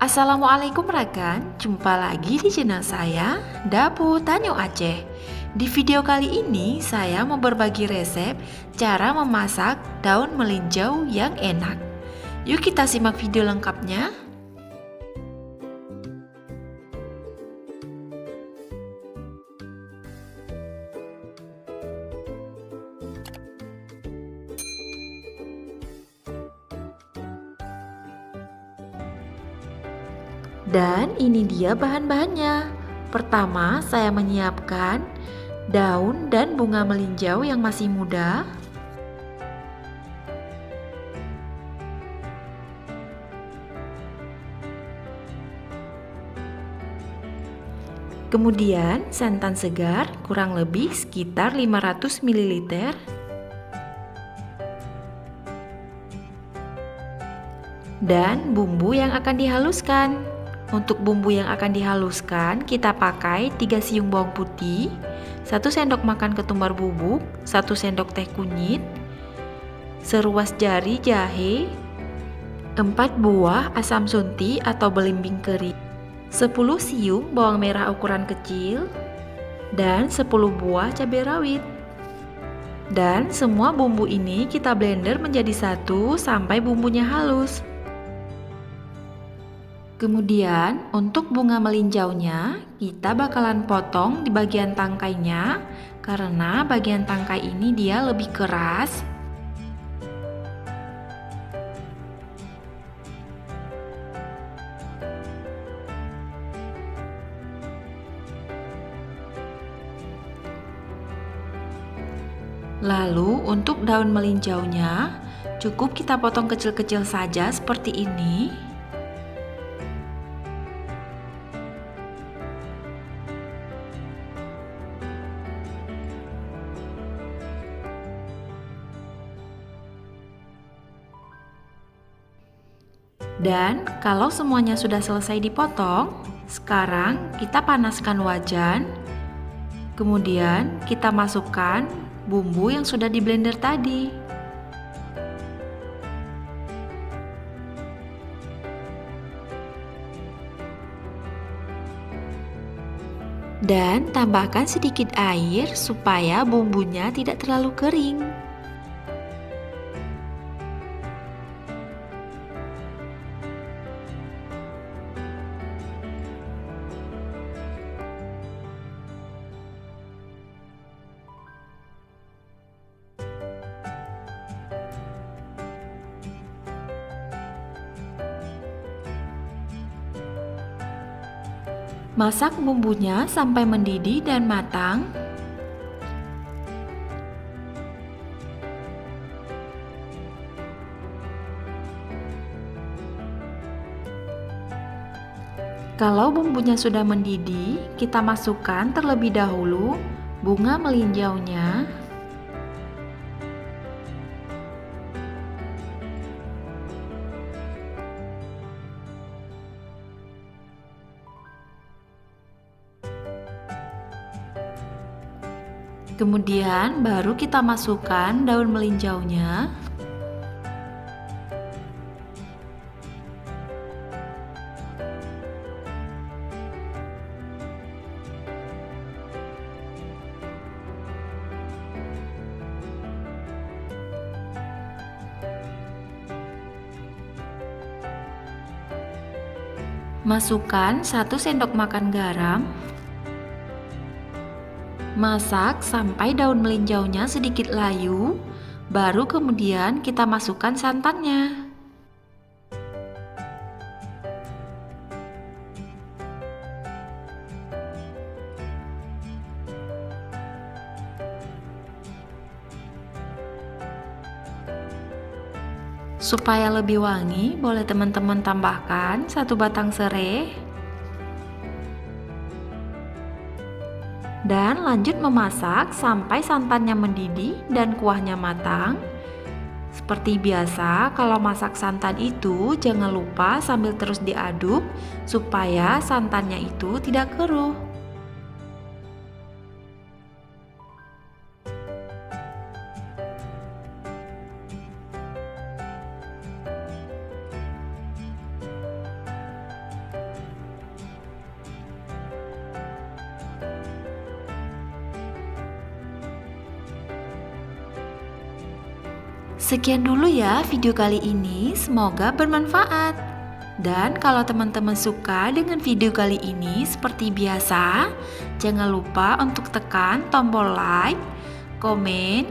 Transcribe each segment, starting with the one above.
Assalamualaikum rekan, jumpa lagi di channel saya, Dapur Tanyo Aceh. Di video kali ini saya mau berbagi resep cara memasak daun melinjau yang enak. Yuk kita simak video lengkapnya. Dan ini dia bahan-bahannya. Pertama, saya menyiapkan daun dan bunga melinjau yang masih muda. Kemudian santan segar kurang lebih sekitar 500 ml. Dan bumbu yang akan dihaluskan. Untuk bumbu yang akan dihaluskan, kita pakai 3 siung bawang putih, 1 sendok makan ketumbar bubuk, 1 sendok teh kunyit, seruas jari jahe, 4 buah asam sunti atau belimbing kering, 10 siung bawang merah ukuran kecil, dan 10 buah cabai rawit. Dan semua bumbu ini kita blender menjadi satu sampai bumbunya halus. Kemudian untuk bunga melinjaunya kita bakalan potong di bagian tangkainya karena bagian tangkai ini dia lebih keras. Lalu untuk daun melinjaunya cukup kita potong kecil-kecil saja seperti ini. Dan kalau semuanya sudah selesai dipotong, sekarang kita panaskan wajan. Kemudian kita masukkan bumbu yang sudah di blender tadi. Dan tambahkan sedikit air supaya bumbunya tidak terlalu kering. Masak bumbunya sampai mendidih dan matang. Kalau bumbunya sudah mendidih, kita masukkan terlebih dahulu bunga melinjaunya. Kemudian baru kita masukkan daun melinjaunya. Masukkan 1 sendok makan garam. Masak sampai daun melinjaunya sedikit layu, baru kemudian kita masukkan santannya. Supaya lebih wangi, boleh teman-teman tambahkan 1 batang serai. Dan lanjut memasak sampai santannya mendidih dan kuahnya matang. Seperti biasa, kalau masak santan itu jangan lupa sambil terus diaduk supaya santannya itu tidak keruh. Sekian dulu ya video kali ini, semoga bermanfaat. Dan kalau teman-teman suka dengan video kali ini, seperti biasa, jangan lupa untuk tekan tombol like, komen,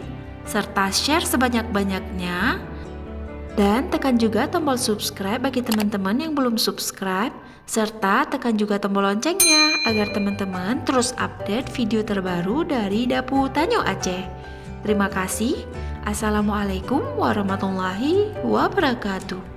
serta share sebanyak-banyaknya. Dan tekan juga tombol subscribe bagi teman-teman yang belum subscribe, serta tekan juga tombol loncengnya agar teman-teman terus update video terbaru dari Dapu Tanyo Aceh. Terima kasih. Assalamualaikum warahmatullahi wabarakatuh.